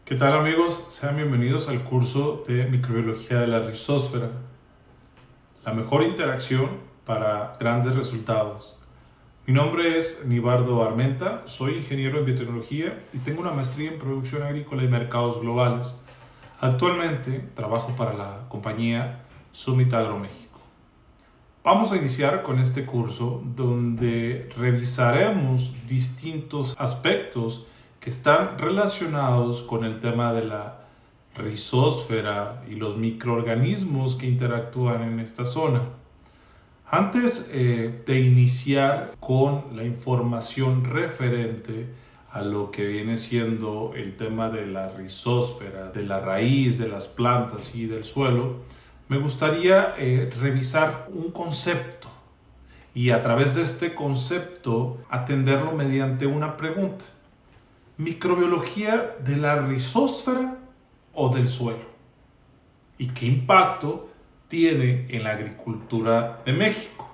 ¿Qué tal amigos? Sean bienvenidos al curso de microbiología de la rizósfera, la mejor interacción para grandes resultados. Mi nombre es Nibardo Armenta, soy ingeniero en biotecnología y tengo una maestría en producción agrícola y mercados globales. Actualmente trabajo para la compañía Summit Agro México. Vamos a iniciar con este curso donde revisaremos distintos aspectos que están relacionados con el tema de la rizósfera y los microorganismos que interactúan en esta zona. Antes de iniciar con la información referente a lo que viene siendo el tema de la rizósfera, de la raíz, de las plantas y del suelo, me gustaría revisar un concepto y a través de este concepto atenderlo mediante una pregunta. ¿Microbiología de la rizósfera o del suelo? ¿Y qué impacto tiene en la agricultura de México?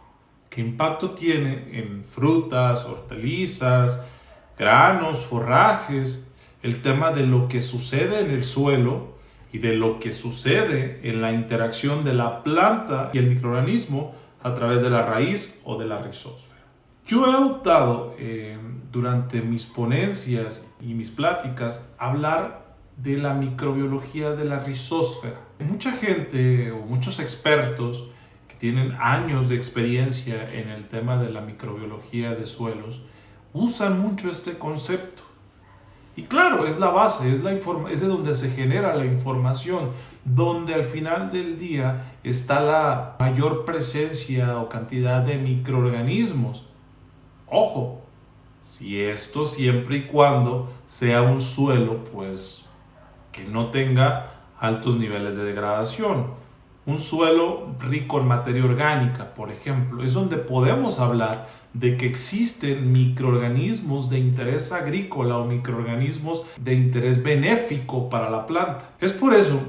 ¿Qué impacto tiene en frutas, hortalizas, granos, forrajes? El tema de lo que sucede en el suelo y de lo que sucede en la interacción de la planta y el microorganismo a través de la raíz o de la rizósfera. Yo he optado durante mis ponencias y mis pláticas hablar de la microbiología de la rizósfera. Mucha gente o muchos expertos que tienen años de experiencia en el tema de la microbiología de suelos usan mucho este concepto. Y claro, es la base, es de donde se genera la información, donde al final del día está la mayor presencia o cantidad de microorganismos. Ojo, si esto siempre y cuando sea un suelo, pues que no tenga altos niveles de degradación. Un suelo rico en materia orgánica, por ejemplo, es donde podemos hablar de que existen microorganismos de interés agrícola o microorganismos de interés benéfico para la planta. Es por eso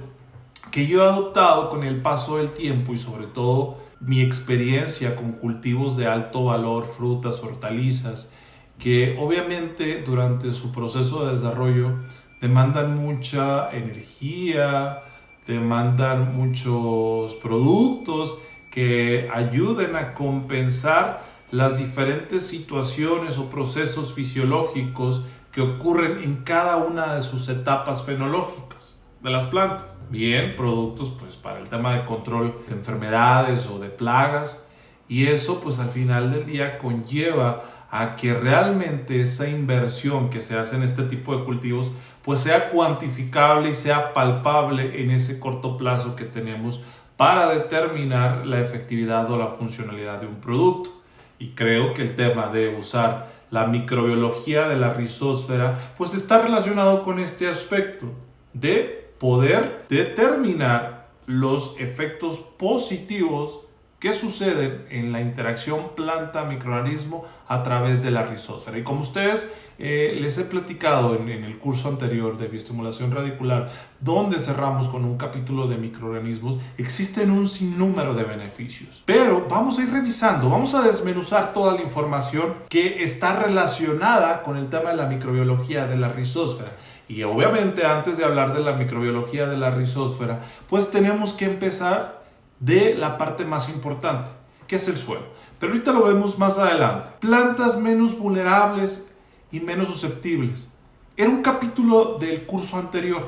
que yo he adoptado con el paso del tiempo y sobre todo mi experiencia con cultivos de alto valor, frutas, hortalizas, que obviamente durante su proceso de desarrollo demandan mucha energía, demandan muchos productos que ayuden a compensar las diferentes situaciones o procesos fisiológicos que ocurren en cada una de sus etapas fenológicas de las plantas. Bien, productos pues para el tema de control de enfermedades o de plagas, y eso pues al final del día conlleva a que realmente esa inversión que se hace en este tipo de cultivos pues sea cuantificable y sea palpable en ese corto plazo que tenemos para determinar la efectividad o la funcionalidad de un producto. Y creo que el tema de usar la microbiología de la rizósfera pues está relacionado con este aspecto de poder determinar los efectos positivos que suceden en la interacción planta-microorganismo a través de la rizósfera. Y como ustedes les he platicado en el curso anterior de bioestimulación radicular, donde cerramos con un capítulo de microorganismos, existen un sinnúmero de beneficios. Pero vamos a ir revisando, vamos a desmenuzar toda la información que está relacionada con el tema de la microbiología de la rizósfera. Y obviamente antes de hablar de la microbiología de la rizósfera, pues tenemos que empezar de la parte más importante, que es el suelo. Pero ahorita lo vemos más adelante. Plantas menos vulnerables y menos susceptibles. Era un capítulo del curso anterior.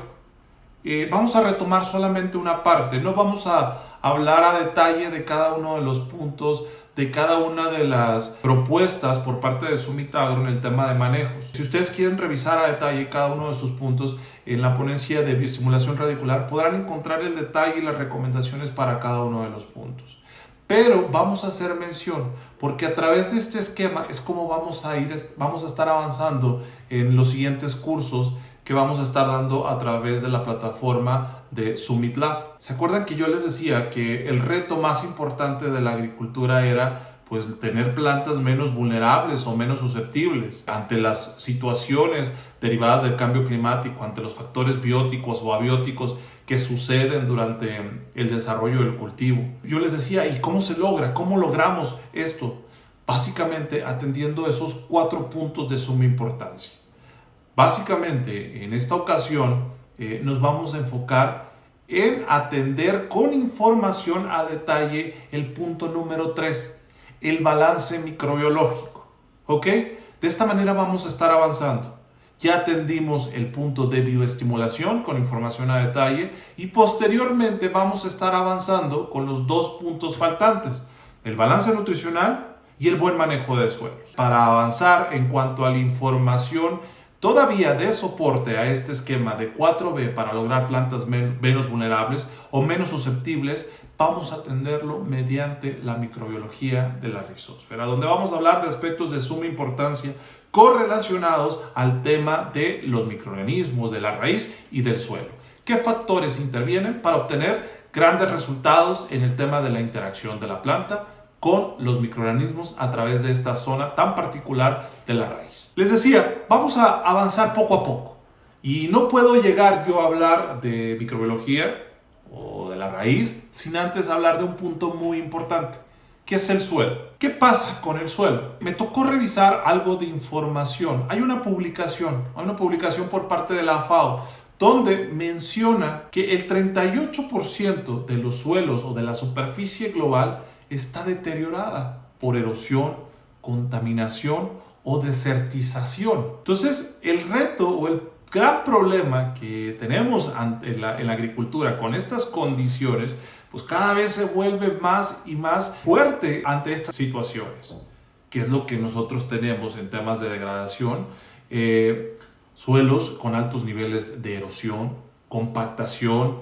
Vamos a retomar solamente una parte. No vamos a hablar a detalle de cada uno de los puntos, de cada una de las propuestas por parte de Summit Agro en el tema de manejos. Si ustedes quieren revisar a detalle cada uno de sus puntos en la ponencia de bioestimulación radicular, podrán encontrar el detalle y las recomendaciones para cada uno de los puntos. Pero vamos a hacer mención, porque a través de este esquema es como vamos a estar avanzando en los siguientes cursos que vamos a estar dando a través de la plataforma de Summit Lab. ¿Se acuerdan que yo les decía que el reto más importante de la agricultura era pues tener plantas menos vulnerables o menos susceptibles ante las situaciones derivadas del cambio climático, ante los factores bióticos o abióticos que suceden durante el desarrollo del cultivo? Yo les decía, ¿y cómo se logra? ¿Cómo logramos esto? Básicamente atendiendo esos 4 puntos de suma importancia. Básicamente, en esta ocasión nos vamos a enfocar en atender con información a detalle el punto número 3, el balance microbiológico. ¿Ok? De esta manera vamos a estar avanzando. Ya atendimos el punto de bioestimulación con información a detalle y posteriormente vamos a estar avanzando con los 2 puntos faltantes, el balance nutricional y el buen manejo de suelos. Para avanzar en cuanto a la información todavía de soporte a este esquema de 4B para lograr plantas menos vulnerables o menos susceptibles, vamos a atenderlo mediante la microbiología de la rizósfera, donde vamos a hablar de aspectos de suma importancia correlacionados al tema de los microorganismos, de la raíz y del suelo. ¿Qué factores intervienen para obtener grandes resultados en el tema de la interacción de la planta con los microorganismos a través de esta zona tan particular de la raíz? Les decía, vamos a avanzar poco a poco y no puedo llegar yo a hablar de microbiología o de la raíz sin antes hablar de un punto muy importante, que es el suelo. ¿Qué pasa con el suelo? Me tocó revisar algo de información. Hay una publicación por parte de la FAO donde menciona que el 38% de los suelos o de la superficie global está deteriorada por erosión, contaminación o desertización. Entonces, el reto o el gran problema que tenemos en la agricultura con estas condiciones, pues cada vez se vuelve más y más fuerte ante estas situaciones. ¿Qué es lo que nosotros tenemos en temas de degradación? Suelos con altos niveles de erosión, compactación,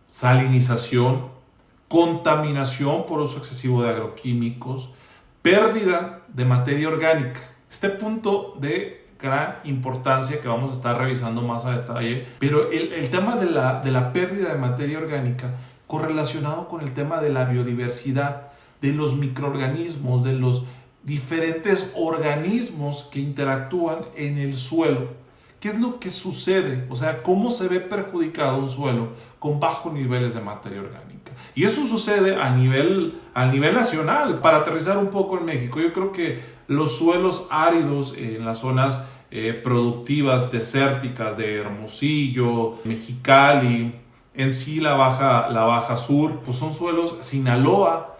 salinización, contaminación por uso excesivo de agroquímicos, pérdida de materia orgánica. Este punto de gran importancia que vamos a estar revisando más a detalle, pero el tema de la pérdida de materia orgánica correlacionado con el tema de la biodiversidad, de los microorganismos, de los diferentes organismos que interactúan en el suelo. ¿Qué es lo que sucede? O sea, ¿cómo se ve perjudicado un suelo con bajos niveles de materia orgánica? Y eso sucede a nivel nacional. Para aterrizar un poco en México, yo creo que los suelos áridos en las zonas productivas, desérticas de Hermosillo, Mexicali, en sí la Baja Sur, pues son suelos, Sinaloa,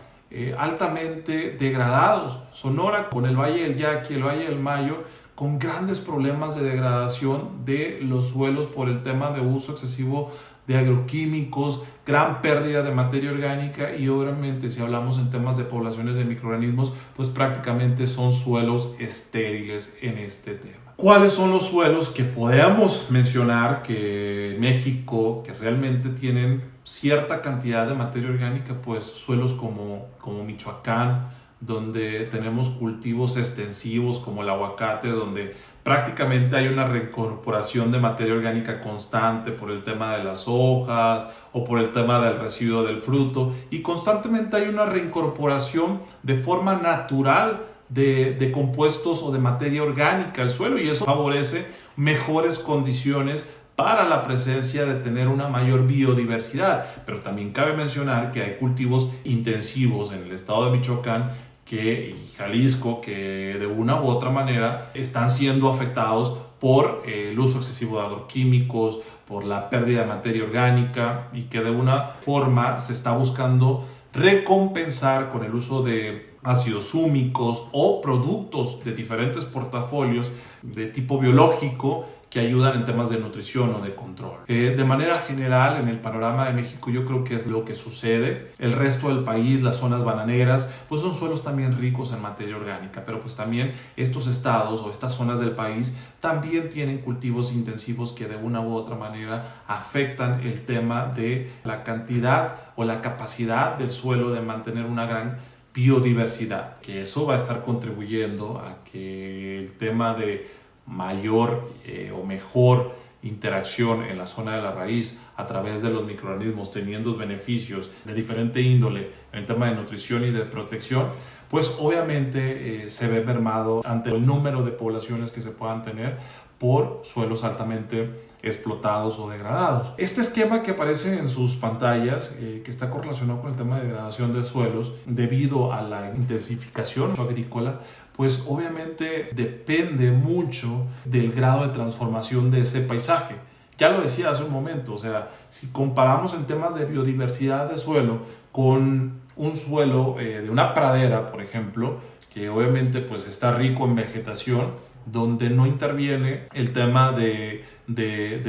altamente degradados. Sonora con el Valle del Yaqui, el Valle del Mayo, con grandes problemas de degradación de los suelos por el tema de uso excesivo de agroquímicos, gran pérdida de materia orgánica y obviamente si hablamos en temas de poblaciones de microorganismos, pues prácticamente son suelos estériles en este tema. ¿Cuáles son los suelos que podemos mencionar que México, que realmente tienen cierta cantidad de materia orgánica? Pues suelos como Michoacán, donde tenemos cultivos extensivos como el aguacate, donde prácticamente hay una reincorporación de materia orgánica constante por el tema de las hojas o por el tema del residuo del fruto, y constantemente hay una reincorporación de forma natural de compuestos o de materia orgánica al suelo, y eso favorece mejores condiciones para la presencia de tener una mayor biodiversidad. Pero también cabe mencionar que hay cultivos intensivos en el estado de Michoacán y Jalisco que de una u otra manera están siendo afectados por el uso excesivo de agroquímicos, por la pérdida de materia orgánica, y que de una forma se está buscando recompensar con el uso de ácidos húmicos o productos de diferentes portafolios de tipo biológico que ayudan en temas de nutrición o de control. De manera general, en el panorama de México, yo creo que es lo que sucede. El resto del país, las zonas bananeras, pues son suelos también ricos en materia orgánica, pero pues también estos estados o estas zonas del país también tienen cultivos intensivos que de una u otra manera afectan el tema de la cantidad o la capacidad del suelo de mantener una gran biodiversidad, que eso va a estar contribuyendo a que el tema de mayor o mejor interacción en la zona de la raíz a través de los microorganismos, teniendo beneficios de diferente índole en el tema de nutrición y de protección, pues obviamente se ve mermado ante el número de poblaciones que se puedan tener por suelos altamente explotados o degradados. Este esquema que aparece en sus pantallas, que está correlacionado con el tema de degradación de suelos debido a la intensificación agrícola, pues obviamente depende mucho del grado de transformación de ese paisaje. Ya lo decía hace un momento, o sea, si comparamos en temas de biodiversidad de suelo con un suelo de una pradera, por ejemplo, que obviamente pues está rico en vegetación, donde no interviene el tema de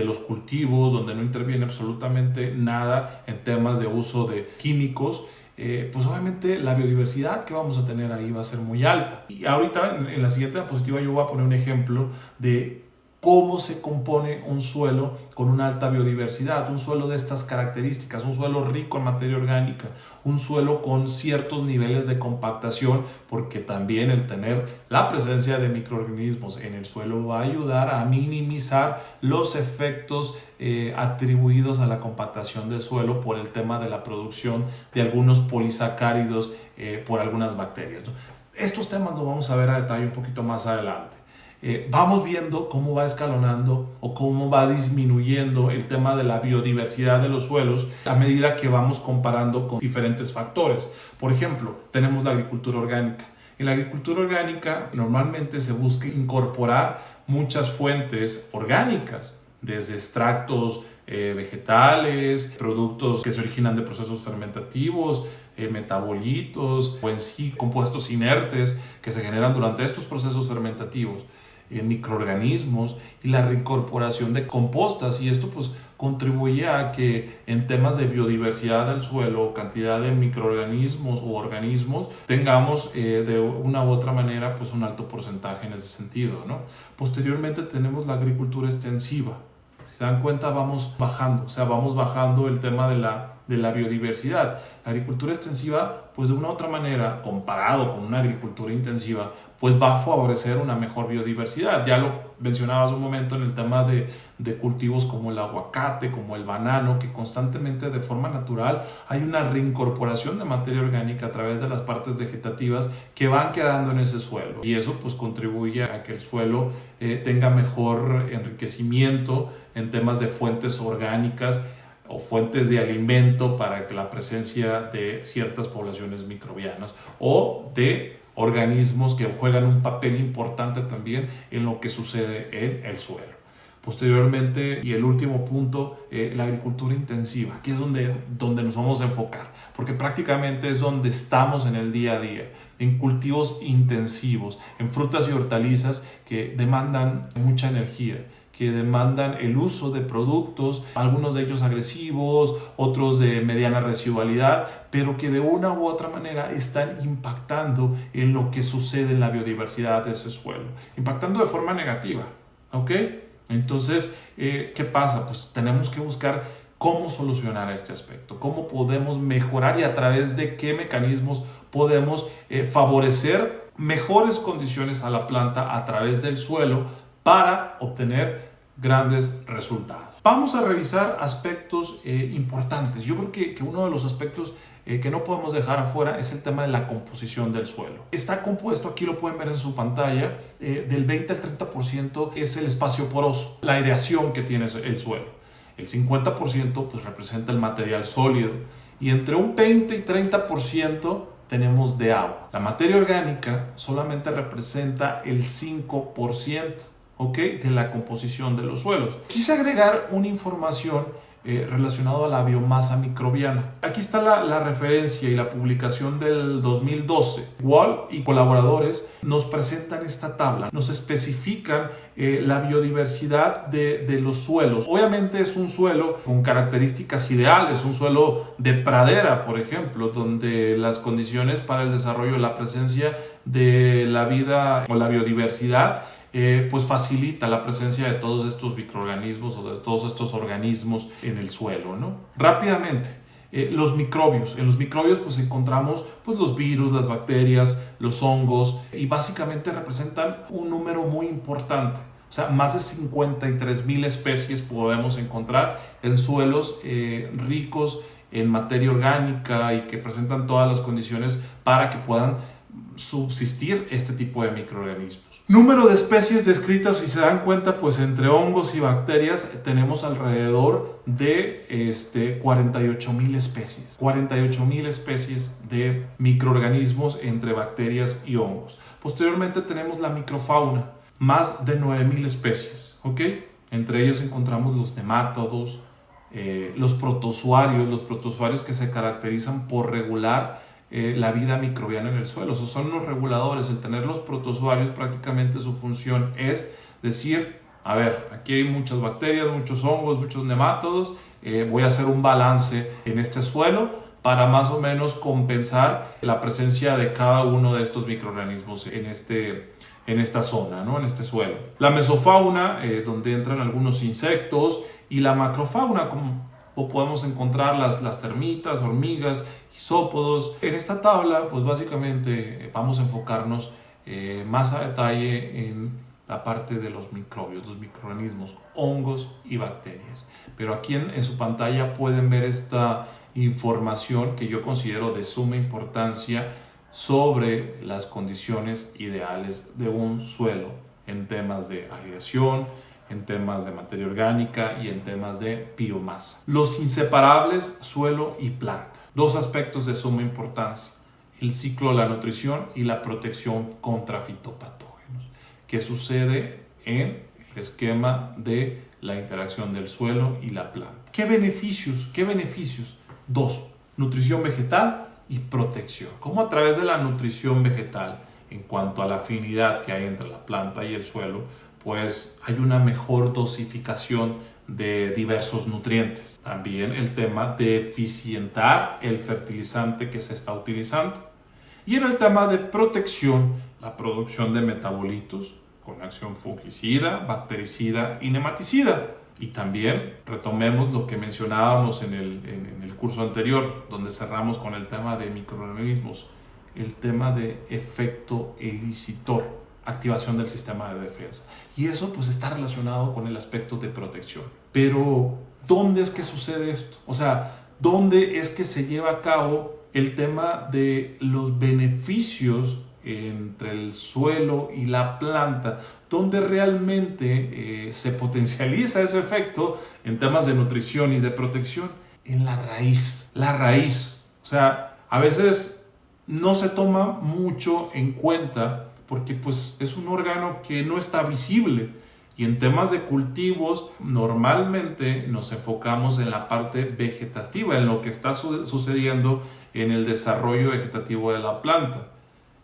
los cultivos, donde no interviene absolutamente nada en temas de uso de químicos, pues obviamente la biodiversidad que vamos a tener ahí va a ser muy alta. Y ahorita en la siguiente diapositiva yo voy a poner un ejemplo de cómo se compone un suelo con una alta biodiversidad, un suelo de estas características, un suelo rico en materia orgánica, un suelo con ciertos niveles de compactación, porque también el tener la presencia de microorganismos en el suelo va a ayudar a minimizar los efectos atribuidos a la compactación del suelo por el tema de la producción de algunos polisacáridos por algunas bacterias, ¿no? Estos temas los vamos a ver a detalle un poquito más adelante. Vamos viendo cómo va escalonando o cómo va disminuyendo el tema de la biodiversidad de los suelos a medida que vamos comparando con diferentes factores. Por ejemplo, tenemos la agricultura orgánica. En la agricultura orgánica normalmente se busca incorporar muchas fuentes orgánicas, desde extractos vegetales, productos que se originan de procesos fermentativos, metabolitos o en sí compuestos inertes que se generan durante estos procesos fermentativos, microorganismos y la reincorporación de compostas, y esto pues contribuye a que en temas de biodiversidad del suelo, cantidad de microorganismos o organismos, tengamos de una u otra manera pues un alto porcentaje en ese sentido, ¿no? Posteriormente tenemos la agricultura extensiva. Si se dan cuenta, vamos bajando, o sea, vamos bajando el tema de la biodiversidad. La agricultura extensiva, pues de una u otra manera, comparado con una agricultura intensiva, pues va a favorecer una mejor biodiversidad. Ya lo mencionaba hace un momento en el tema de cultivos como el aguacate, como el banano, que constantemente de forma natural hay una reincorporación de materia orgánica a través de las partes vegetativas que van quedando en ese suelo. Y eso pues contribuye a que el suelo tenga mejor enriquecimiento en temas de fuentes orgánicas o fuentes de alimento para que la presencia de ciertas poblaciones microbianas o de organismos que juegan un papel importante también en lo que sucede en el suelo. Posteriormente, y el último punto, la agricultura intensiva, que es donde nos vamos a enfocar, porque prácticamente es donde estamos en el día a día, en cultivos intensivos, en frutas y hortalizas que demandan mucha energía, que demandan el uso de productos, algunos de ellos agresivos, otros de mediana residualidad, pero que de una u otra manera están impactando en lo que sucede en la biodiversidad de ese suelo, impactando de forma negativa, ¿ok? Entonces, ¿qué pasa? Pues tenemos que buscar cómo solucionar este aspecto, cómo podemos mejorar y a través de qué mecanismos podemos favorecer mejores condiciones a la planta a través del suelo para obtener grandes resultados. Vamos a revisar aspectos importantes. Yo creo que uno de los aspectos que no podemos dejar afuera es el tema de la composición del suelo. Está compuesto, aquí lo pueden ver en su pantalla, del 20 al 30% es el espacio poroso, la aireación que tiene el suelo. El 50% pues representa el material sólido y entre un 20 y 30% tenemos de agua. La materia orgánica solamente representa el 5%, ¿ok?, de la composición de los suelos. Quise agregar una información relacionada a la biomasa microbiana. Aquí está la referencia y la publicación del 2012. Wall y colaboradores nos presentan esta tabla, nos especifican la biodiversidad de los suelos. Obviamente es un suelo con características ideales, un suelo de pradera, por ejemplo, donde las condiciones para el desarrollo de la presencia de la vida o la biodiversidad pues facilita la presencia de todos estos microorganismos o de todos estos organismos en el suelo, ¿no? Rápidamente, los microbios. En los microbios pues encontramos pues los virus, las bacterias, los hongos y básicamente representan un número muy importante. O sea, más de 53,000 especies podemos encontrar en suelos ricos en materia orgánica y que presentan todas las condiciones para que puedan subsistir este tipo de microorganismos. Número de especies descritas, si se dan cuenta, pues entre hongos y bacterias tenemos alrededor de 48,000 especies. 48,000 especies de microorganismos entre bacterias y hongos. Posteriormente tenemos la microfauna, más de 9,000 especies, ¿ok? Entre ellos encontramos los nemátodos, los protozoarios que se caracterizan por regular la vida microbiana en el suelo. Esos son los reguladores. El tener los protozoarios, prácticamente su función es decir, a ver, aquí hay muchas bacterias, muchos hongos, muchos nemátodos, voy a hacer un balance en este suelo para más o menos compensar la presencia de cada uno de estos microorganismos en esta zona, ¿no? En este suelo. La mesofauna, donde entran algunos insectos, y la macrofauna, como podemos encontrar las termitas, hormigas, isópodos. En esta tabla, pues básicamente vamos a enfocarnos más a detalle en la parte de los microbios, los microorganismos, hongos y bacterias. Pero aquí en su pantalla pueden ver esta información que yo considero de suma importancia sobre las condiciones ideales de un suelo en temas de aireación, en temas de materia orgánica y en temas de biomasa. Los inseparables, suelo y planta. Dos aspectos de suma importancia: el ciclo de la nutrición y la protección contra fitopatógenos, que sucede en el esquema de la interacción del suelo y la planta. ¿Qué beneficios? Dos: nutrición vegetal y protección. ¿Cómo a través de la nutrición vegetal, en cuanto a la afinidad que hay entre la planta y el suelo, pues hay una mejor dosificación de diversos nutrientes? También el tema de eficientar el fertilizante que se está utilizando. Y en el tema de protección, la producción de metabolitos con acción fungicida, bactericida y nematicida. Y también retomemos lo que mencionábamos en el curso anterior, donde cerramos con el tema de microorganismos, el tema de efecto elicitor, activación del sistema de defensa. Y eso pues está relacionado con el aspecto de protección. Pero, ¿dónde es que sucede esto? O sea, ¿dónde es que se lleva a cabo el tema de los beneficios entre el suelo y la planta? ¿Dónde realmente se potencializa ese efecto en temas de nutrición y de protección? En la raíz. La raíz. O sea, a veces no se toma mucho en cuenta porque pues es un órgano que no está visible. Y en temas de cultivos, normalmente nos enfocamos en la parte vegetativa, en lo que está sucediendo en el desarrollo vegetativo de la planta.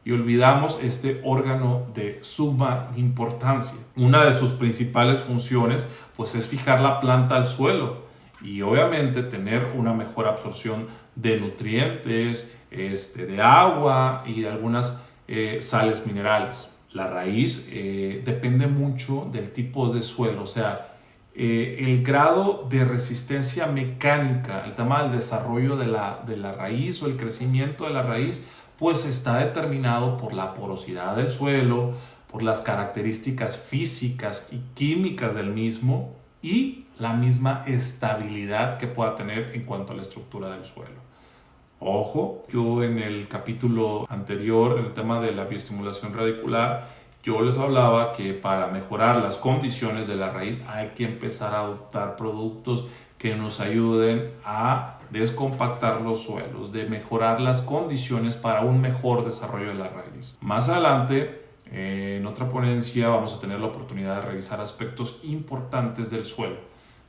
Y olvidamos este órgano de suma importancia. Una de sus principales funciones pues es fijar la planta al suelo y obviamente tener una mejor absorción de nutrientes, de agua y de algunas sales minerales. La raíz depende mucho del tipo de suelo, o sea, el grado de resistencia mecánica, el tema del desarrollo de la raíz o el crecimiento de la raíz, pues está determinado por la porosidad del suelo, por las características físicas y químicas del mismo y la misma estabilidad que pueda tener en cuanto a la estructura del suelo. Ojo, yo en el capítulo anterior, en el tema de la bioestimulación radicular, yo les hablaba que para mejorar las condiciones de la raíz hay que empezar a adoptar productos que nos ayuden a descompactar los suelos, de mejorar las condiciones para un mejor desarrollo de la raíz. Más adelante, en otra ponencia, vamos a tener la oportunidad de revisar aspectos importantes del suelo,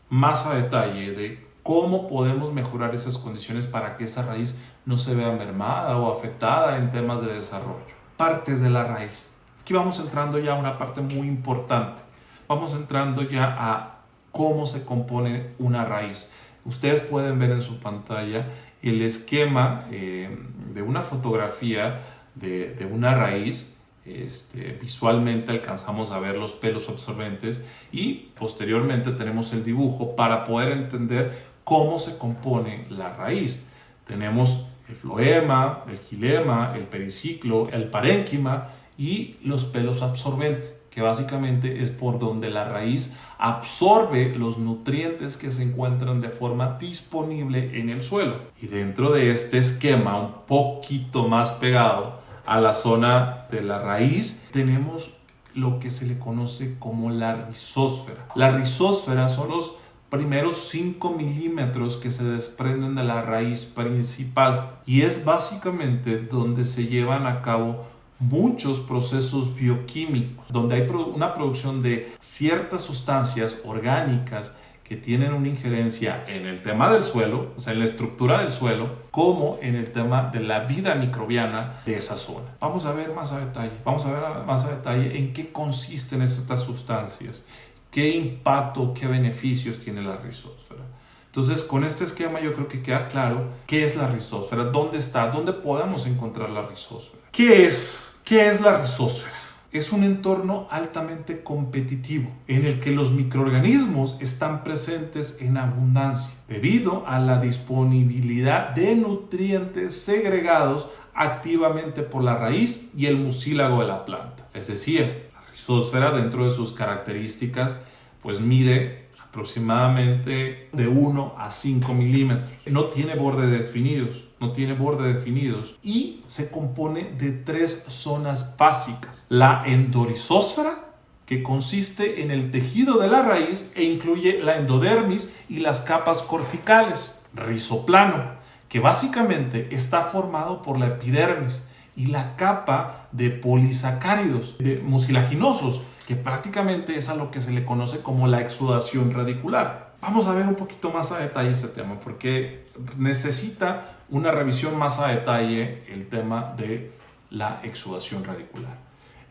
más a detalle de cómo podemos mejorar esas condiciones para que esa raíz no se vea mermada o afectada en temas de desarrollo. Partes de la raíz. Aquí vamos entrando ya a una parte muy importante. Vamos entrando ya a cómo se compone una raíz. Ustedes pueden ver en su pantalla el esquema de una fotografía de una raíz. Visualmente alcanzamos a ver los pelos absorbentes y posteriormente tenemos el dibujo para poder entender cómo se compone la raíz. Tenemos el floema, el xilema, el periciclo, el parénquima y los pelos absorbentes, que básicamente es por donde la raíz absorbe los nutrientes que se encuentran de forma disponible en el suelo. Y dentro de este esquema, un poquito más pegado a la zona de la raíz, tenemos lo que se le conoce como la rizósfera. La rizósfera son los primeros 5 milímetros que se desprenden de la raíz principal y es básicamente donde se llevan a cabo muchos procesos bioquímicos, donde hay una producción de ciertas sustancias orgánicas que tienen una injerencia en el tema del suelo, o sea, en la estructura del suelo, como en el tema de la vida microbiana de esa zona. Vamos a ver más a detalle en qué consisten estas sustancias, qué impacto, qué beneficios tiene la rizósfera. Entonces, con este esquema yo creo que queda claro qué es la rizósfera, dónde está, dónde podemos encontrar la rizósfera. ¿Qué es? ¿Qué es la rizósfera? Es un entorno altamente competitivo en el que los microorganismos están presentes en abundancia debido a la disponibilidad de nutrientes segregados activamente por la raíz y el mucílago de la planta. Es decir, la rizósfera, dentro de sus características, pues mide aproximadamente de 1 a 5 milímetros. No tiene bordes definidos y se compone de 3 zonas básicas. La endorizósfera, que consiste en el tejido de la raíz e incluye la endodermis y las capas corticales. Rizoplano, que básicamente está formado por la epidermis y la capa de polisacáridos, de mucilaginosos, que prácticamente es a lo que se le conoce como la exudación radicular. Vamos a ver un poquito más a detalle este tema, porque necesita una revisión más a detalle el tema de la exudación radicular.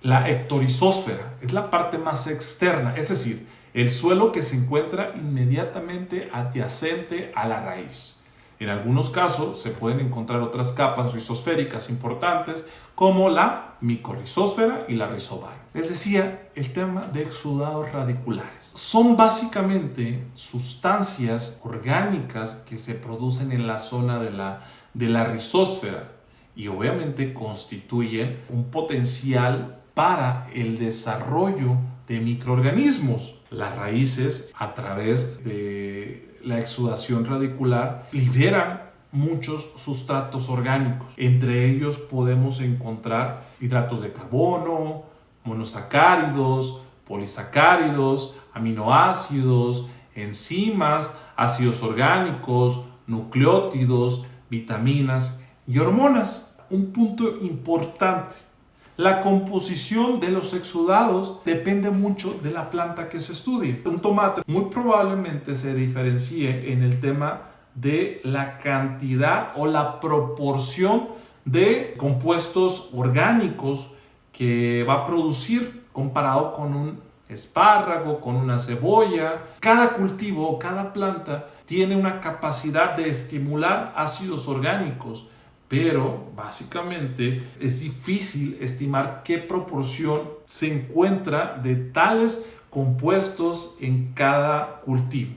La ectorizósfera es la parte más externa, es decir, el suelo que se encuentra inmediatamente adyacente a la raíz. En algunos casos se pueden encontrar otras capas rizosféricas importantes como la micorrizósfera y la rizobaya. Les decía, el tema de exudados radiculares. Son básicamente sustancias orgánicas que se producen en la zona de la rizósfera y obviamente constituyen un potencial para el desarrollo de microorganismos. Las raíces, a través de la exudación radicular, liberan muchos sustratos orgánicos. Entre ellos podemos encontrar hidratos de carbono, monosacáridos, polisacáridos, aminoácidos, enzimas, ácidos orgánicos, nucleótidos, vitaminas y hormonas. Un punto importante: la composición de los exudados depende mucho de la planta que se estudie. Un tomate muy probablemente se diferencie en el tema de la cantidad o la proporción de compuestos orgánicos que va a producir comparado con un espárrago, con una cebolla. Cada cultivo, cada planta tiene una capacidad de estimular ácidos orgánicos, pero básicamente es difícil estimar qué proporción se encuentra de tales compuestos en cada cultivo.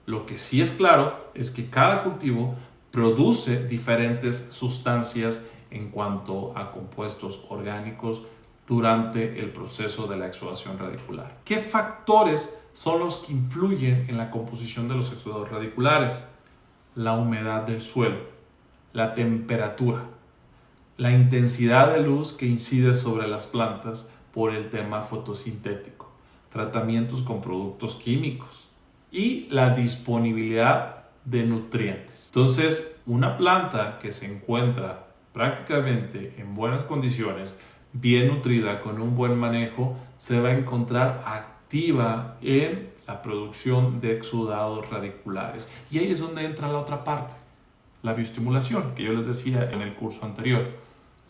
Lo que sí es claro es que cada cultivo produce diferentes sustancias en cuanto a compuestos orgánicos durante el proceso de la exudación radicular. ¿Qué factores son los que influyen en la composición de los exudados radiculares? La humedad del suelo, la temperatura, la intensidad de luz que incide sobre las plantas por el tema fotosintético, tratamientos con productos químicos y la disponibilidad de nutrientes. Entonces, una planta que se encuentra prácticamente en buenas condiciones, bien nutrida, con un buen manejo, se va a encontrar activa en la producción de exudados radiculares. Y ahí es donde entra la otra parte, la bioestimulación, que yo les decía en el curso anterior.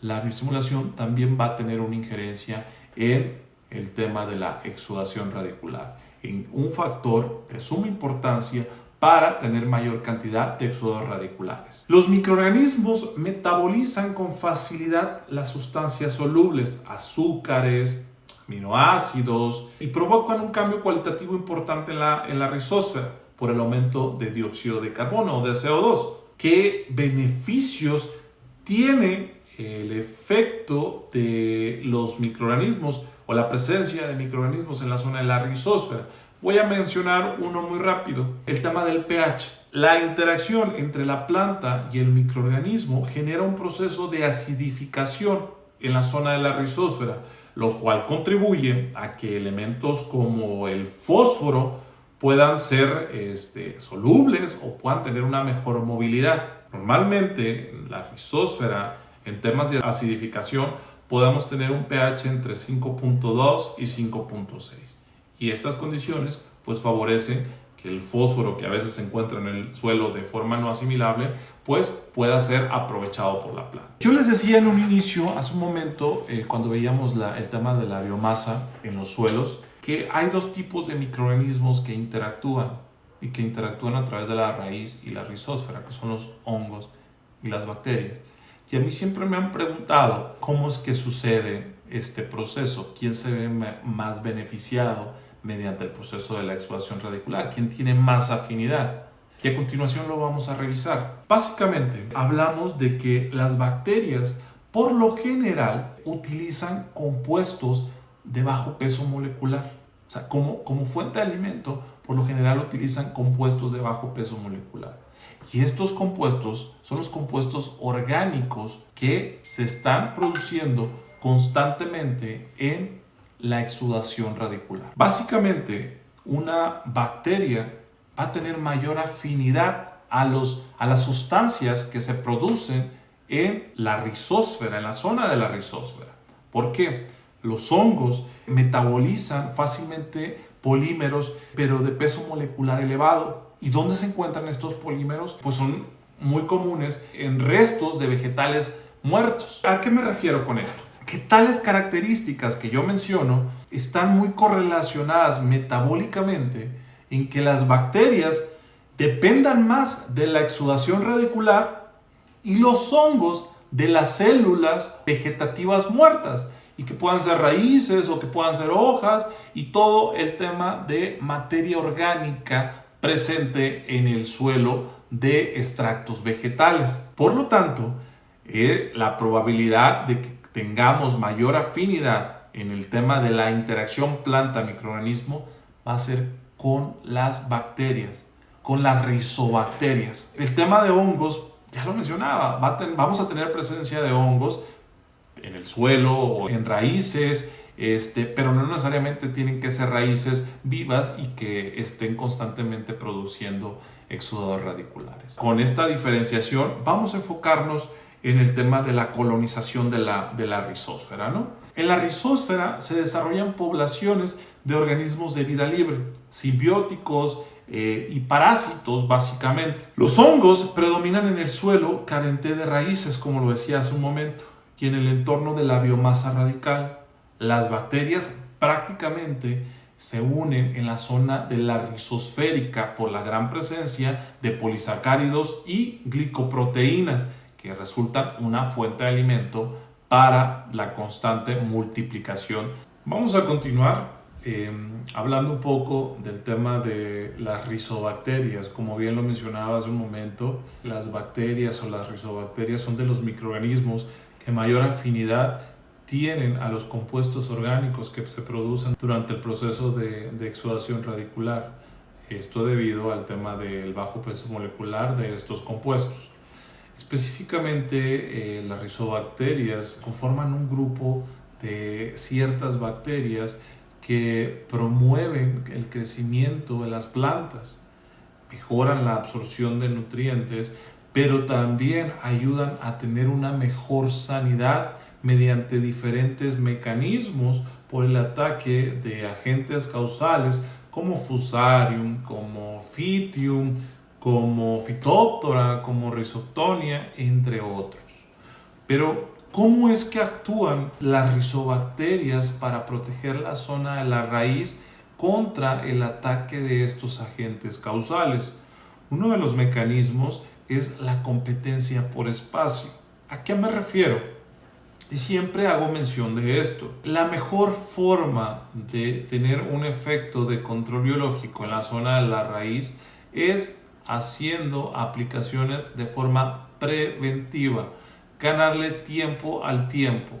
La bioestimulación también va a tener una injerencia en el tema de la exudación radicular, en un factor de suma importancia para tener mayor cantidad de exudados radiculares. Los microorganismos metabolizan con facilidad las sustancias solubles, azúcares, aminoácidos, y provocan un cambio cualitativo importante en la rizósfera por el aumento de dióxido de carbono o de CO2. ¿Qué beneficios tiene el efecto de los microorganismos o la presencia de microorganismos en la zona de la rizósfera? Voy a mencionar uno muy rápido, el tema del pH. La interacción entre la planta y el microorganismo genera un proceso de acidificación en la zona de la rizósfera, lo cual contribuye a que elementos como el fósforo puedan ser solubles o puedan tener una mejor movilidad. Normalmente la rizósfera, en temas de acidificación, podamos tener un pH entre 5.2 y 5.6. Y estas condiciones pues favorecen que el fósforo que a veces se encuentra en el suelo de forma no asimilable pues pueda ser aprovechado por la planta. Yo les decía en un inicio, hace un momento, cuando veíamos el tema de la biomasa en los suelos, que hay dos tipos de microorganismos que interactúan y que interactúan a través de la raíz y la rizósfera, que son los hongos y las bacterias. Y a mí siempre me han preguntado cómo es que sucede este proceso, quién se ve más beneficiado mediante el proceso de la exudación radicular, quién tiene más afinidad. Y a continuación lo vamos a revisar. Básicamente hablamos de que las bacterias por lo general utilizan compuestos de bajo peso molecular. O sea, como fuente de alimento, por lo general utilizan compuestos de bajo peso molecular. Y estos compuestos son los compuestos orgánicos que se están produciendo constantemente en la exudación radicular. Básicamente, una bacteria va a tener mayor afinidad a las sustancias que se producen en la rizósfera, en la zona de la rizósfera. ¿Por qué? Los hongos metabolizan fácilmente polímeros, pero de peso molecular elevado. ¿Y dónde se encuentran estos polímeros? Pues son muy comunes en restos de vegetales muertos. ¿A qué me refiero con esto? Que tales características que yo menciono están muy correlacionadas metabólicamente en que las bacterias dependan más de la exudación radicular y los hongos de las células vegetativas muertas, y que puedan ser raíces o que puedan ser hojas y todo el tema de materia orgánica presente en el suelo de extractos vegetales. Por lo tanto, la probabilidad de que tengamos mayor afinidad en el tema de la interacción planta-microorganismo va a ser con las bacterias, con las rizobacterias. El tema de hongos, ya lo mencionaba, vamos a tener presencia de hongos en el suelo o en raíces, pero no necesariamente tienen que ser raíces vivas y que estén constantemente produciendo exudados radiculares. Con esta diferenciación vamos a enfocarnos en el tema de la colonización de la rizósfera, ¿no? En la rizósfera se desarrollan poblaciones de organismos de vida libre, simbióticos y parásitos básicamente. Los hongos predominan en el suelo carente de raíces, como lo decía hace un momento, y en el entorno de la biomasa radical. Las bacterias prácticamente se unen en la zona de la rizosférica por la gran presencia de polisacáridos y glicoproteínas, que resultan una fuente de alimento para la constante multiplicación. Vamos a continuar hablando un poco del tema de las rizobacterias. Como bien lo mencionaba hace un momento, las bacterias o las rizobacterias son de los microorganismos que mayor afinidad tienen a los compuestos orgánicos que se producen durante el proceso de exudación radicular. Esto debido al tema del bajo peso molecular de estos compuestos. Específicamente, las rizobacterias conforman un grupo de ciertas bacterias que promueven el crecimiento de las plantas, mejoran la absorción de nutrientes, pero también ayudan a tener una mejor sanidad mediante diferentes mecanismos por el ataque de agentes causales como Fusarium, como Phytium, como Phytophthora, como Rhizoctonia, entre otros. Pero, ¿cómo es que actúan las rizobacterias para proteger la zona de la raíz contra el ataque de estos agentes causales? Uno de los mecanismos es la competencia por espacio. ¿A qué me refiero? Y siempre hago mención de esto. La mejor forma de tener un efecto de control biológico en la zona de la raíz es haciendo aplicaciones de forma preventiva, ganarle tiempo al tiempo.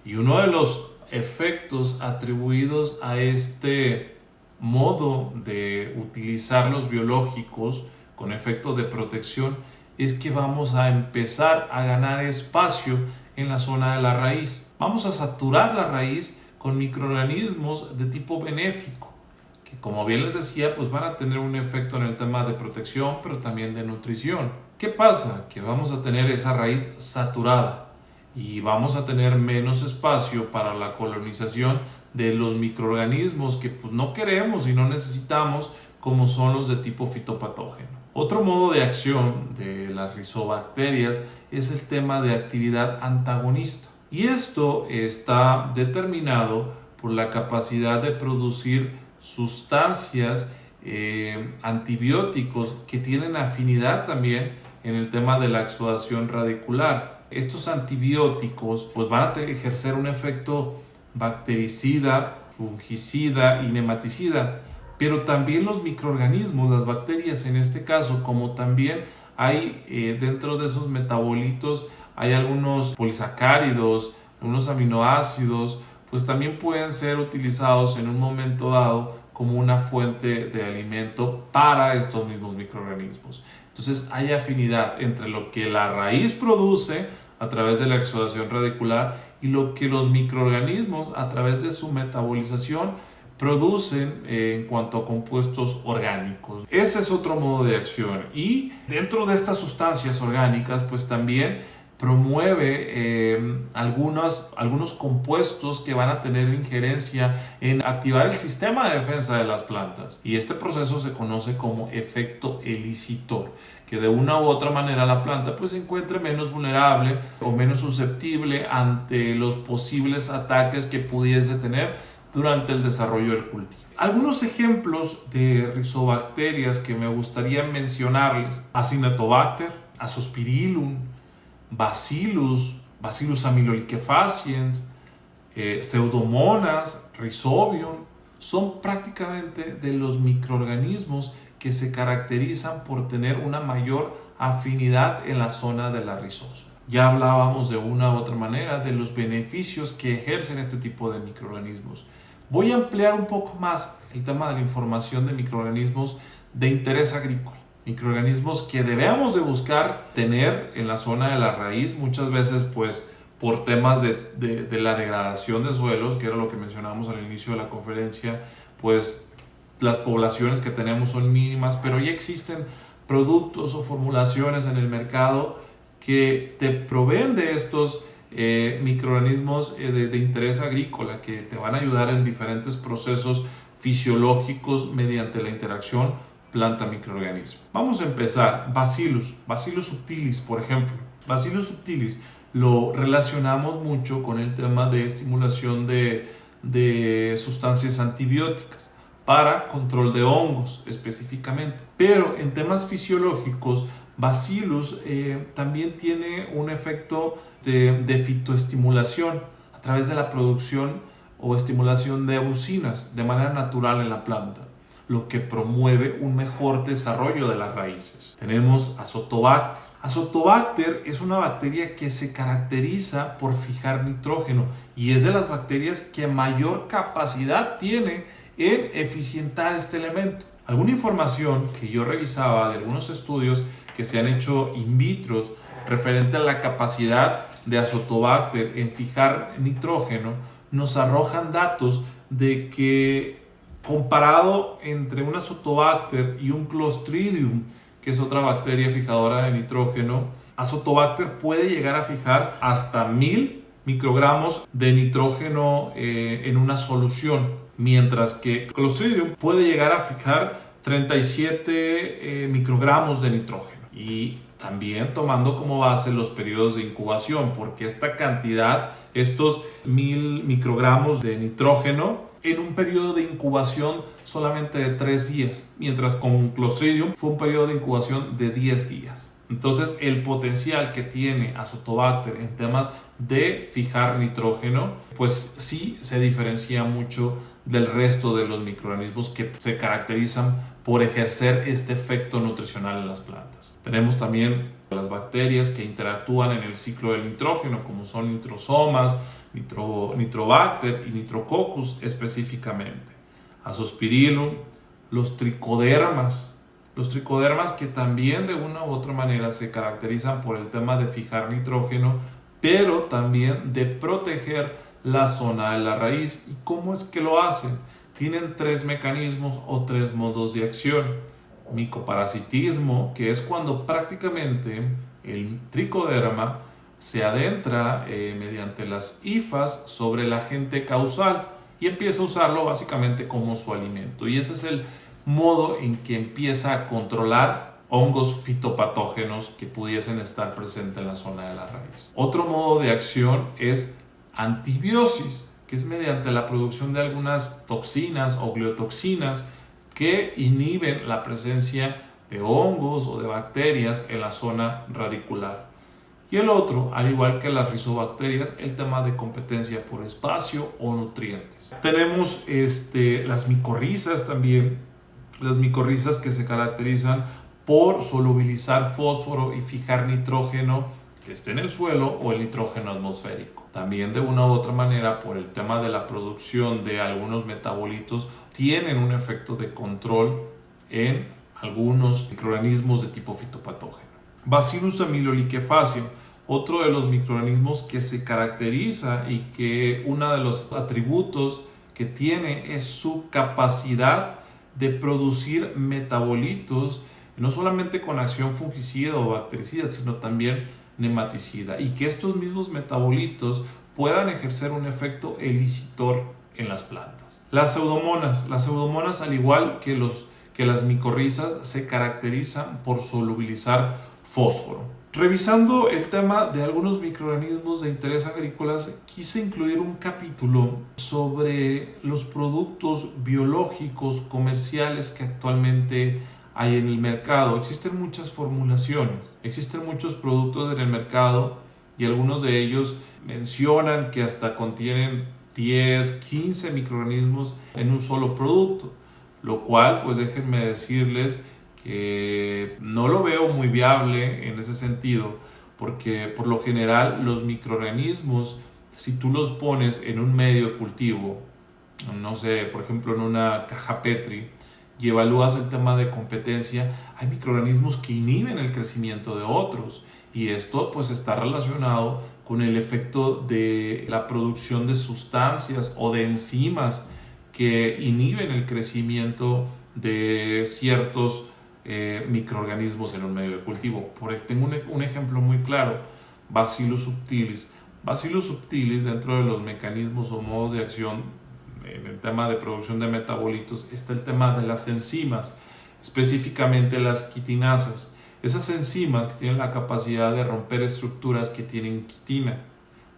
Y uno de los efectos atribuidos a este modo de utilizar los biológicos con efecto de protección es que vamos a empezar a ganar espacio en la zona de la raíz. Vamos a saturar la raíz con microorganismos de tipo benéfico, que como bien les decía, pues van a tener un efecto en el tema de protección, pero también de nutrición. ¿Qué pasa? Que vamos a tener esa raíz saturada y vamos a tener menos espacio para la colonización de los microorganismos que pues no queremos y no necesitamos, como son los de tipo fitopatógeno. Otro modo de acción de las rizobacterias es el tema de actividad antagonista, y esto está determinado por la capacidad de producir sustancias antibióticos que tienen afinidad también en el tema de la exudación radicular. Estos antibióticos pues van a ejercer un efecto bactericida, fungicida y nematicida, pero también los microorganismos, las bacterias en este caso, como también hay dentro de esos metabolitos hay algunos polisacáridos, algunos aminoácidos, pues también pueden ser utilizados en un momento dado como una fuente de alimento para estos mismos microorganismos. Entonces hay afinidad entre lo que la raíz produce a través de la exudación radicular y lo que los microorganismos a través de su metabolización producen en cuanto a compuestos orgánicos. Ese es otro modo de acción, y dentro de estas sustancias orgánicas pues también promueve algunos compuestos que van a tener injerencia en activar el sistema de defensa de las plantas, y este proceso se conoce como efecto elicitor, que de una u otra manera la planta pues se encuentre menos vulnerable o menos susceptible ante los posibles ataques que pudiese tener durante el desarrollo del cultivo. Algunos ejemplos de rizobacterias que me gustaría mencionarles: Acinetobacter, Azospirillum, Bacillus amyloliquefaciens, Pseudomonas, Rhizobium, son prácticamente de los microorganismos que se caracterizan por tener una mayor afinidad en la zona de la rizosfera. Ya hablábamos de una u otra manera de los beneficios que ejercen este tipo de microorganismos. Voy a ampliar un poco más el tema de la información de microorganismos de interés agrícola. Microorganismos que debemos de buscar tener en la zona de la raíz, muchas veces pues por temas de la degradación de suelos, que era lo que mencionábamos al inicio de la conferencia, pues las poblaciones que tenemos son mínimas, pero ya existen productos o formulaciones en el mercado que te proveen de estos microorganismos de interés agrícola, que te van a ayudar en diferentes procesos fisiológicos mediante la interacción planta-microorganismo. Vamos a empezar. Bacillus subtilis, por ejemplo. Bacillus subtilis lo relacionamos mucho con el tema de estimulación de sustancias antibióticas para control de hongos específicamente. Pero en temas fisiológicos, Bacillus también tiene un efecto de fitoestimulación a través de la producción o estimulación de eucinas de manera natural en la planta, lo que promueve un mejor desarrollo de las raíces. Tenemos Azotobacter. Azotobacter es una bacteria que se caracteriza por fijar nitrógeno y es de las bacterias que mayor capacidad tiene en eficientar este elemento. Alguna información que yo revisaba de algunos estudios que se han hecho in vitro referente a la capacidad de Azotobacter en fijar nitrógeno nos arrojan datos de que comparado entre un Azotobacter y un Clostridium, que es otra bacteria fijadora de nitrógeno, Azotobacter puede llegar a fijar hasta 1000 microgramos de nitrógeno en una solución, mientras que Clostridium puede llegar a fijar 37 microgramos de nitrógeno. Y también tomando como base los periodos de incubación, porque esta cantidad, estos 1000 microgramos de nitrógeno, en un periodo de incubación solamente de 3 días, mientras con Clostridium fue un periodo de incubación de 10 días. Entonces el potencial que tiene Azotobacter en temas de fijar nitrógeno, pues sí se diferencia mucho del resto de los microorganismos que se caracterizan por ejercer este efecto nutricional en las plantas. Tenemos también las bacterias que interactúan en el ciclo del nitrógeno, como son nitrosomas, Nitrobacter y Nitrococcus específicamente. Azospirillum, los tricodermas que también de una u otra manera se caracterizan por el tema de fijar nitrógeno, pero también de proteger la zona de la raíz. ¿Y cómo es que lo hacen? Tienen 3 mecanismos o 3 modos de acción. Micoparasitismo, que es cuando prácticamente el tricoderma se adentra mediante las hifas sobre el agente causal y empieza a usarlo básicamente como su alimento. Y ese es el modo en que empieza a controlar hongos fitopatógenos que pudiesen estar presentes en la zona de la raíz. Otro modo de acción es antibiosis, que es mediante la producción de algunas toxinas o gliotoxinas que inhiben la presencia de hongos o de bacterias en la zona radicular. Y el otro, al igual que las rizobacterias, el tema de competencia por espacio o nutrientes. Tenemos las micorrizas también, las micorrizas que se caracterizan por solubilizar fósforo y fijar nitrógeno que esté en el suelo o el nitrógeno atmosférico. También de una u otra manera, por el tema de la producción de algunos metabolitos, tienen un efecto de control en algunos microorganismos de tipo fitopatógeno. Bacillus aeruginosa, otro de los microorganismos que se caracteriza y que uno de los atributos que tiene es su capacidad de producir metabolitos, no solamente con acción fungicida o bactericida, sino también nematicida, y que estos mismos metabolitos puedan ejercer un efecto elicitor en las plantas. Las pseudomonas, al igual que las micorrizas, se caracterizan por solubilizar fósforo. Revisando el tema de algunos microorganismos de interés agrícolas, quise incluir un capítulo sobre los productos biológicos comerciales que actualmente hay en el mercado. Existen muchas formulaciones, existen muchos productos en el mercado y algunos de ellos mencionan que hasta contienen 10, 15 microorganismos en un solo producto, lo cual, pues déjenme decirles que no lo veo muy viable en ese sentido, porque por lo general los microorganismos, si tú los pones en un medio de cultivo, no sé, por ejemplo en una caja Petri, y evalúas el tema de competencia, hay microorganismos que inhiben el crecimiento de otros, y esto pues está relacionado con el efecto de la producción de sustancias o de enzimas que inhiben el crecimiento de ciertos microorganismos en un medio de cultivo. Tengo un ejemplo muy claro, Bacillus subtilis. Bacillus subtilis, dentro de los mecanismos o modos de acción en el tema de producción de metabolitos, está el tema de las enzimas, específicamente las quitinasas. Esas enzimas que tienen la capacidad de romper estructuras que tienen quitina.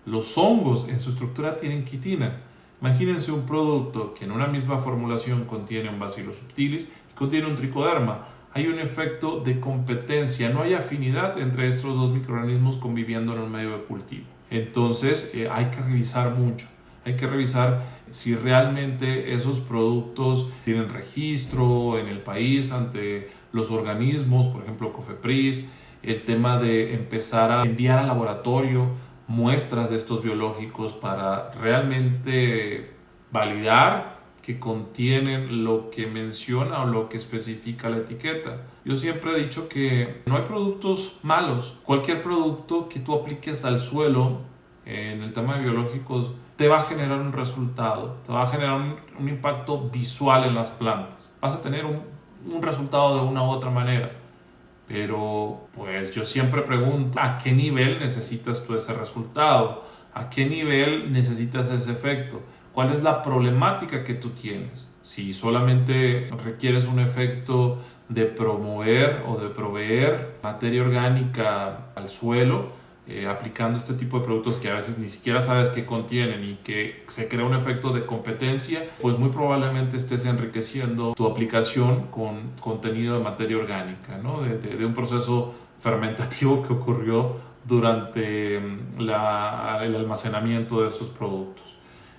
Los hongos en su estructura tienen quitina. Imagínense un producto que en una misma formulación contiene un Bacillus subtilis y contiene un tricoderma. Hay un efecto de competencia, no hay afinidad entre estos dos microorganismos conviviendo en un medio de cultivo. Entonces hay que revisar mucho, hay que revisar si realmente esos productos tienen registro en el país ante los organismos, por ejemplo COFEPRIS, el tema de empezar a enviar al laboratorio muestras de estos biológicos para realmente validar que contienen lo que menciona o lo que especifica la etiqueta. Yo siempre he dicho que no hay productos malos. Cualquier producto que tú apliques al suelo en el tema de biológicos te va a generar un resultado, te va a generar un impacto visual en las plantas. Vas a tener un resultado de una u otra manera. Pero pues yo siempre pregunto, ¿a qué nivel necesitas tú ese resultado? ¿A qué nivel necesitas ese efecto? ¿Cuál es la problemática que tú tienes? Si solamente requieres un efecto de promover o de proveer materia orgánica al suelo, aplicando este tipo de productos que a veces ni siquiera sabes qué contienen y que se crea un efecto de competencia, pues muy probablemente estés enriqueciendo tu aplicación con contenido de materia orgánica, ¿no? de un proceso fermentativo que ocurrió durante el almacenamiento de esos productos.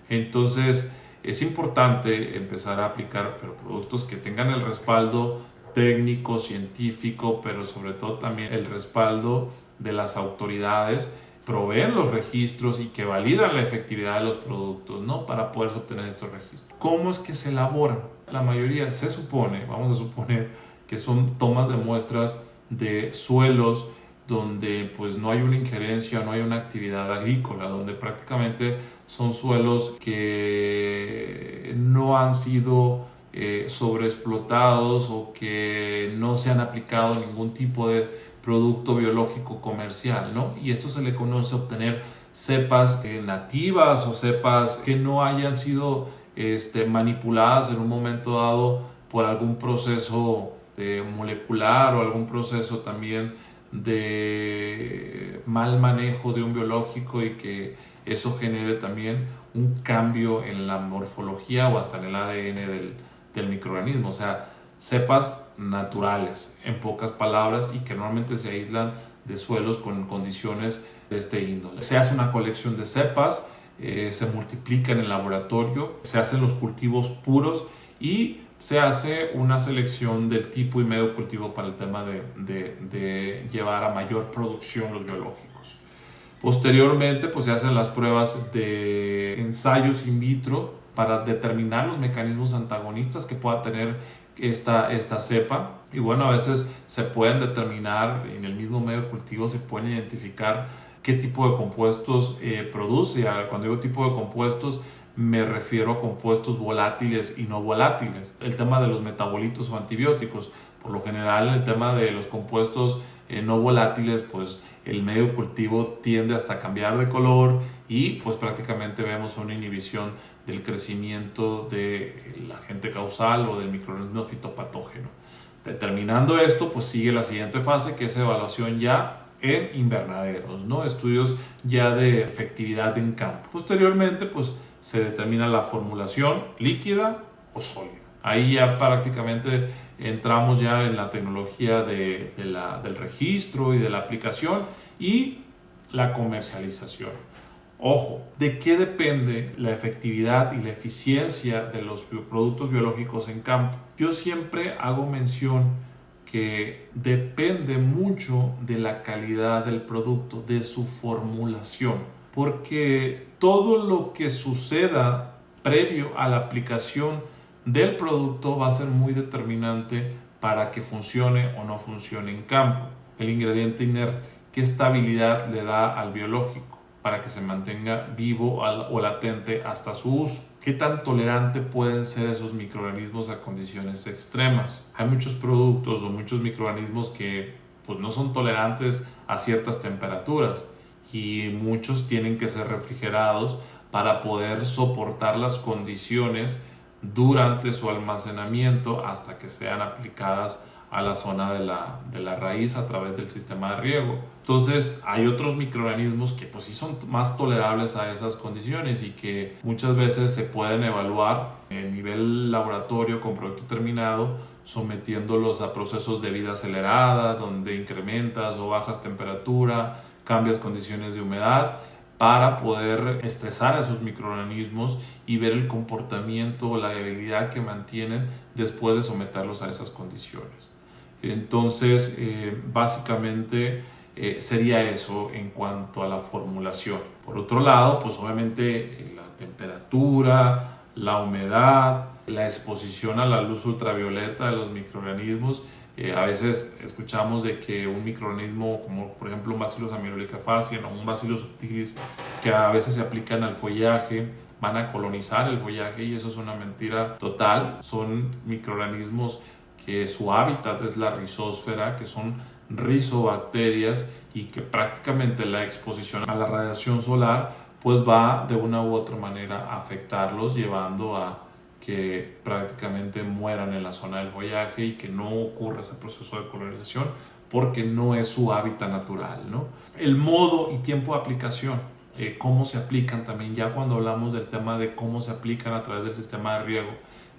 Entonces es importante empezar a aplicar productos que tengan el respaldo técnico, científico, pero sobre todo también el respaldo de las autoridades, proveen los registros y que validan la efectividad de los productos, ¿no? Para poder obtener estos registros. ¿Cómo es que se elaboran? La mayoría se supone, vamos a suponer, que son tomas de muestras de suelos donde pues no hay una injerencia, no hay una actividad agrícola, donde prácticamente son suelos que no han sido sobreexplotados o que no se han aplicado ningún tipo de producto biológico comercial, ¿no? Y esto se le conoce obtener cepas nativas o cepas que no hayan sido manipuladas en un momento dado por algún proceso molecular o algún proceso también de mal manejo de un biológico y que eso genere también un cambio en la morfología o hasta en el ADN del microorganismo. O sea, cepas naturales, en pocas palabras, y que normalmente se aíslan de suelos con condiciones de este índole. Se hace una colección de cepas, se multiplica en el laboratorio, se hacen los cultivos puros y se hace una selección del tipo y medio cultivo para el tema de llevar a mayor producción los biológicos. Posteriormente, pues se hacen las pruebas de ensayos in vitro para determinar los mecanismos antagonistas que pueda tener esta cepa. Y bueno, a veces se pueden determinar en el mismo medio de cultivo, se pueden identificar qué tipo de compuestos produce. Cuando digo tipo de compuestos, me refiero a compuestos volátiles y no volátiles. El tema de los metabolitos o antibióticos. Por lo general, el tema de los compuestos no volátiles, pues el medio de cultivo tiende hasta a cambiar de color y pues prácticamente vemos una inhibición del crecimiento del agente causal o del microorganismo fitopatógeno. Determinando esto, pues sigue la siguiente fase, que es evaluación ya en invernaderos, ¿no? Estudios ya de efectividad en campo. Posteriormente, pues se determina la formulación líquida o sólida. Ahí ya prácticamente entramos ya en la tecnología del registro y de la aplicación y la comercialización. Ojo, ¿de qué depende la efectividad y la eficiencia de los productos biológicos en campo? Yo siempre hago mención que depende mucho de la calidad del producto, de su formulación, porque todo lo que suceda previo a la aplicación del producto va a ser muy determinante para que funcione o no funcione en campo. El ingrediente inerte, ¿qué estabilidad le da al biológico para que se mantenga vivo o latente hasta su uso? ¿Qué tan tolerante pueden ser esos microorganismos a condiciones extremas? Hay muchos productos o muchos microorganismos que pues, no son tolerantes a ciertas temperaturas y muchos tienen que ser refrigerados para poder soportar las condiciones durante su almacenamiento hasta que sean aplicadas a la zona de la raíz a través del sistema de riego. Entonces hay otros microorganismos que pues sí son más tolerables a esas condiciones y que muchas veces se pueden evaluar en nivel laboratorio con producto terminado, sometiéndolos a procesos de vida acelerada donde incrementas o bajas temperatura, cambias condiciones de humedad para poder estresar a esos microorganismos y ver el comportamiento o la viabilidad que mantienen después de someterlos a esas condiciones. Entonces, básicamente sería eso en cuanto a la formulación. Por otro lado, pues obviamente la temperatura, la humedad, la exposición a la luz ultravioleta de los microorganismos. A veces escuchamos de que un microorganismo como por ejemplo un Bacillus aeruginosa faciens o un Bacillus subtilis que a veces se aplican al follaje van a colonizar el follaje y eso es una mentira total. Son microorganismos que su hábitat es la rizósfera, que son rizobacterias y que prácticamente la exposición a la radiación solar pues va de una u otra manera a afectarlos, llevando a que prácticamente mueran en la zona del follaje y que no ocurra ese proceso de colonización porque no es su hábitat natural, ¿no? El modo y tiempo de aplicación, cómo se aplican también, ya cuando hablamos del tema de cómo se aplican a través del sistema de riego,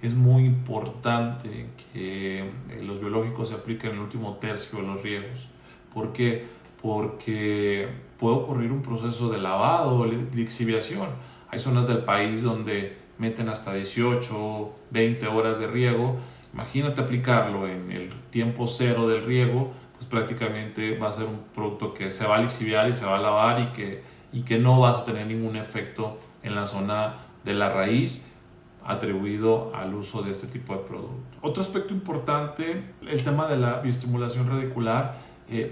es muy importante que los biológicos se apliquen en el último tercio de los riegos. ¿Por qué? Porque puede ocurrir un proceso de lavado o lixiviación. Hay zonas del país donde meten hasta 18, 20 horas de riego. Imagínate aplicarlo en el tiempo cero del riego, pues prácticamente va a ser un producto que se va a lixiviar y se va a lavar y que no vas a tener ningún efecto en la zona de la raíz atribuido al uso de este tipo de producto. Otro aspecto importante, el tema de la bioestimulación radicular,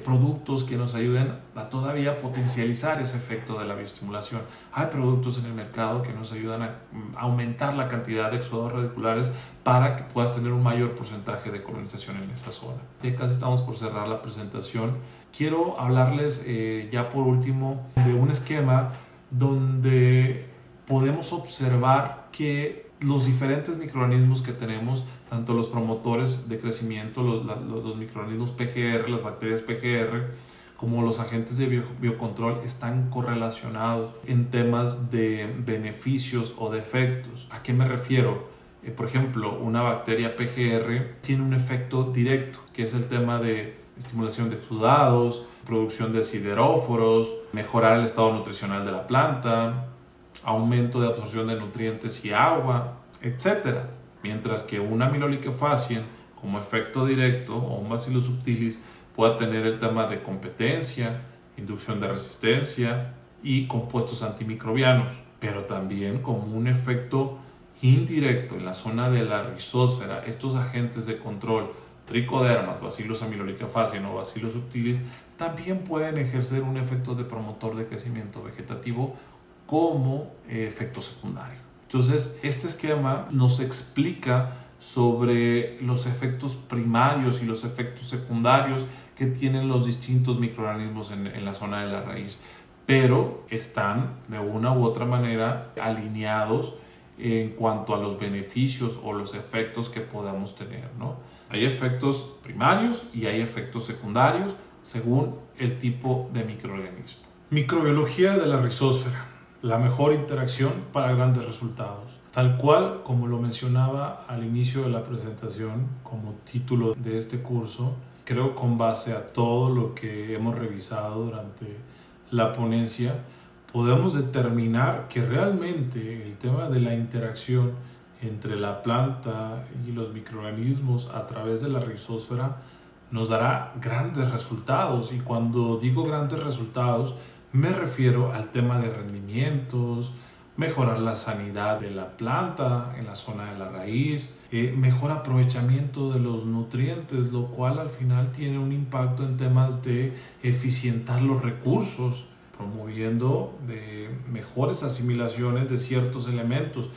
productos que nos ayuden a todavía potencializar ese efecto de la bioestimulación. Hay productos en el mercado que nos ayudan a aumentar la cantidad de exudados radiculares para que puedas tener un mayor porcentaje de colonización en esa zona. Ya casi estamos por cerrar la presentación. Quiero hablarles ya por último de un esquema donde podemos observar que los diferentes microorganismos que tenemos, tanto los promotores de crecimiento, los microorganismos PGR, las bacterias PGR, como los agentes de biocontrol, están correlacionados en temas de beneficios o de efectos. ¿A qué me refiero? Por ejemplo, una bacteria PGR tiene un efecto directo, que es el tema de estimulación de exudados, producción de sideróforos, mejorar el estado nutricional de la planta, aumento de absorción de nutrientes y agua, etc. Mientras que una Amyloliquefacien como efecto directo o un Bacillus subtilis pueda tener el tema de competencia, inducción de resistencia y compuestos antimicrobianos, pero también como un efecto indirecto en la zona de la rizósfera, estos agentes de control, tricodermas, Bacillus Amyloliquefacien o Bacillus subtilis, también pueden ejercer un efecto de promotor de crecimiento vegetativo como efecto secundario. Entonces, este esquema nos explica sobre los efectos primarios y los efectos secundarios que tienen los distintos microorganismos en la zona de la raíz, pero están de una u otra manera alineados en cuanto a los beneficios o los efectos que podamos tener, ¿no? Hay efectos primarios y hay efectos secundarios según el tipo de microorganismo. Microbiología de la rizósfera. La mejor interacción para grandes resultados. Tal cual como lo mencionaba al inicio de la presentación como título de este curso, creo con base a todo lo que hemos revisado durante la ponencia, podemos determinar que realmente el tema de la interacción entre la planta y los microorganismos a través de la rizósfera nos dará grandes resultados. Y cuando digo grandes resultados, me refiero al tema de rendimientos, mejorar la sanidad de la planta en la zona de la raíz, mejor aprovechamiento de los nutrientes, lo cual al final tiene un impacto en temas de eficientar los recursos, promoviendo de mejores asimilaciones de ciertos elementos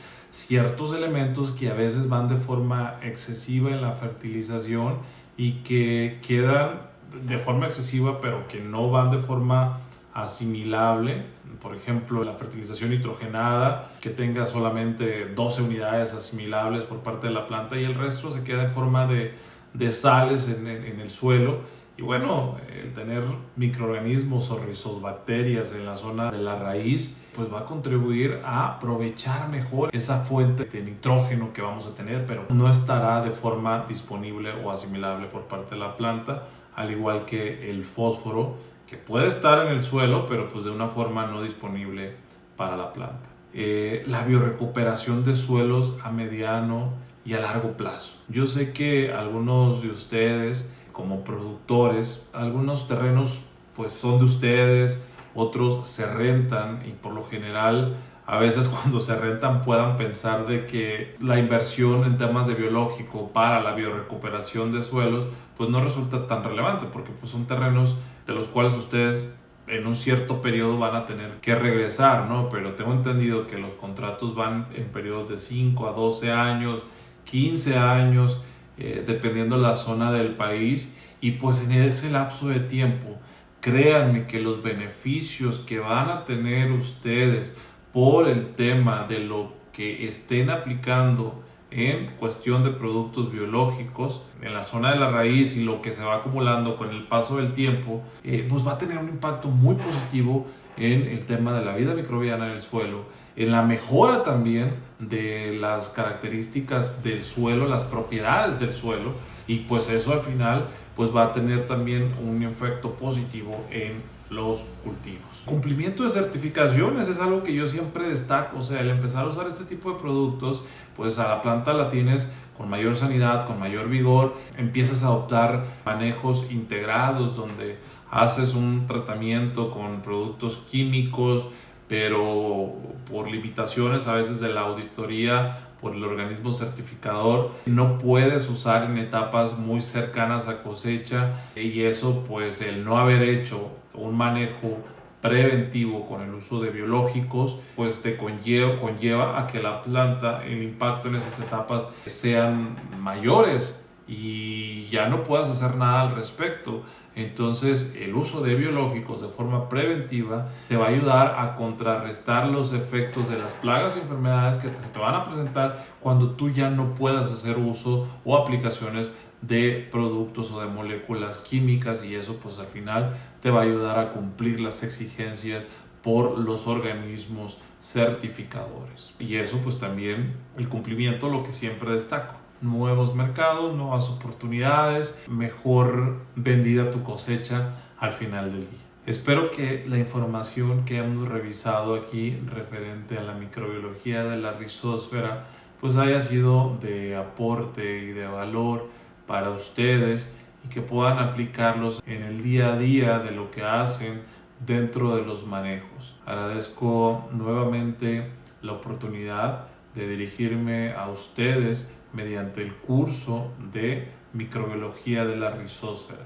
que a veces van de forma excesiva en la fertilización y que quedan de forma excesiva pero que no van de forma asimilable. Por ejemplo, la fertilización nitrogenada, que tenga solamente 12 unidades asimilables por parte de la planta y el resto se queda en forma de sales en el suelo. Y bueno, el tener microorganismos o rizobacterias en la zona de la raíz, pues va a contribuir a aprovechar mejor esa fuente de nitrógeno que vamos a tener, pero no estará de forma disponible o asimilable por parte de la planta, al igual que el fósforo, que puede estar en el suelo, pero pues de una forma no disponible para la planta. La biorecuperación de suelos a mediano y a largo plazo. Yo sé que algunos de ustedes, como productores, algunos terrenos pues son de ustedes, otros se rentan y por lo general a veces cuando se rentan puedan pensar de que la inversión en temas de biológico para la biorecuperación de suelos pues no resulta tan relevante porque pues son terrenos de los cuales ustedes en un cierto periodo van a tener que regresar, ¿no? Pero tengo entendido que los contratos van en periodos de 5 a 12 años, 15 años, dependiendo de la zona del país, y pues en ese lapso de tiempo, créanme que los beneficios que van a tener ustedes por el tema de lo que estén aplicando en cuestión de productos biológicos en la zona de la raíz y lo que se va acumulando con el paso del tiempo, pues va a tener un impacto muy positivo en el tema de la vida microbiana en el suelo, en la mejora también de las características del suelo, las propiedades del suelo, y pues eso al final pues va a tener también un efecto positivo en los cultivos. Cumplimiento de certificaciones es algo que yo siempre destaco, o sea, el empezar a usar este tipo de productos, pues a la planta la tienes con mayor sanidad, con mayor vigor, empiezas a adoptar manejos integrados donde haces un tratamiento con productos químicos, pero por limitaciones a veces de la auditoría, por el organismo certificador. No puedes usar en etapas muy cercanas a cosecha, y eso pues el no haber hecho un manejo preventivo con el uso de biológicos pues te conlleva a que la planta, el impacto en esas etapas sean mayores y ya no puedas hacer nada al respecto. Entonces el uso de biológicos de forma preventiva te va a ayudar a contrarrestar los efectos de las plagas y enfermedades que te van a presentar cuando tú ya no puedas hacer uso o aplicaciones de productos o de moléculas químicas, y eso pues al final te va a ayudar a cumplir las exigencias por los organismos certificadores. Y eso pues también el cumplimiento, lo que siempre destaco: nuevos mercados, nuevas oportunidades, mejor vendida tu cosecha al final del día. Espero que la información que hemos revisado aquí referente a la microbiología de la rizósfera pues haya sido de aporte y de valor para ustedes y que puedan aplicarlos en el día a día de lo que hacen dentro de los manejos. Agradezco nuevamente la oportunidad de dirigirme a ustedes mediante el curso de microbiología de la rizósfera.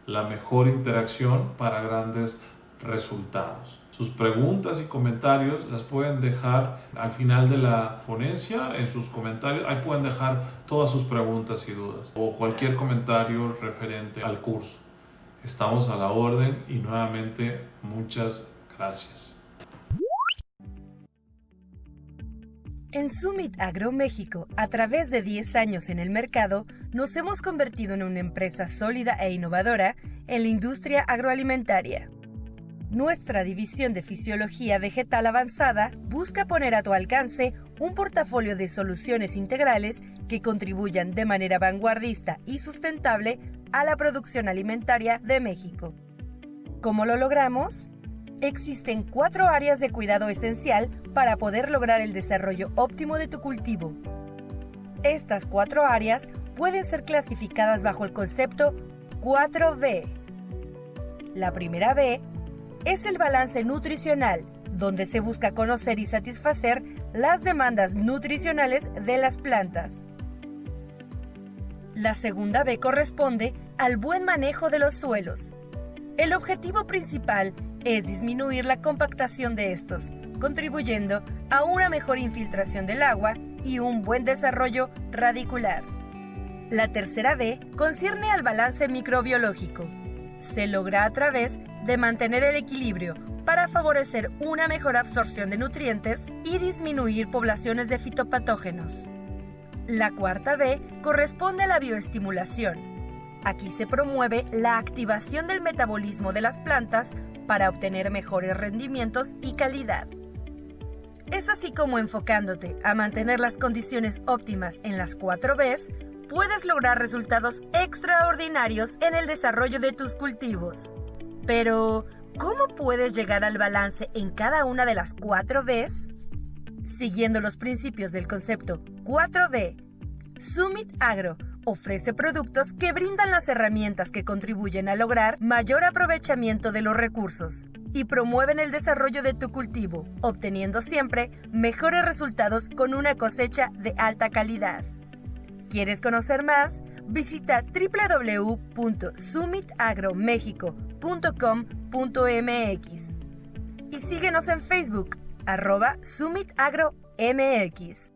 La mejor interacción para grandes resultados. Sus preguntas y comentarios las pueden dejar al final de la ponencia, en sus comentarios. Ahí pueden dejar todas sus preguntas y dudas o cualquier comentario referente al curso. Estamos a la orden y nuevamente muchas gracias. En Summit Agro México, a través de 10 años en el mercado, nos hemos convertido en una empresa sólida e innovadora en la industria agroalimentaria. Nuestra división de fisiología vegetal avanzada busca poner a tu alcance un portafolio de soluciones integrales que contribuyan de manera vanguardista y sustentable a la producción alimentaria de México. ¿Cómo lo logramos? Existen 4 áreas de cuidado esencial para poder lograr el desarrollo óptimo de tu cultivo. Estas 4 áreas pueden ser clasificadas bajo el concepto 4B. La primera B es el balance nutricional, donde se busca conocer y satisfacer las demandas nutricionales de las plantas. La segunda B corresponde al buen manejo de los suelos. El objetivo principal es disminuir la compactación de estos, contribuyendo a una mejor infiltración del agua y un buen desarrollo radicular. La tercera B concierne al balance microbiológico. Se logra a través de mantener el equilibrio para favorecer una mejor absorción de nutrientes y disminuir poblaciones de fitopatógenos. La cuarta B corresponde a la bioestimulación. Aquí se promueve la activación del metabolismo de las plantas para obtener mejores rendimientos y calidad. Es así como, enfocándote a mantener las condiciones óptimas en las 4 Bs, puedes lograr resultados extraordinarios en el desarrollo de tus cultivos. Pero, ¿cómo puedes llegar al balance en cada una de las 4 Bs? Siguiendo los principios del concepto 4B, Summit Agro ofrece productos que brindan las herramientas que contribuyen a lograr mayor aprovechamiento de los recursos y promueven el desarrollo de tu cultivo, obteniendo siempre mejores resultados con una cosecha de alta calidad. ¿Quieres conocer más? Visita www.summitagromexico.com.mx y síguenos en Facebook, @SummitAgroMX.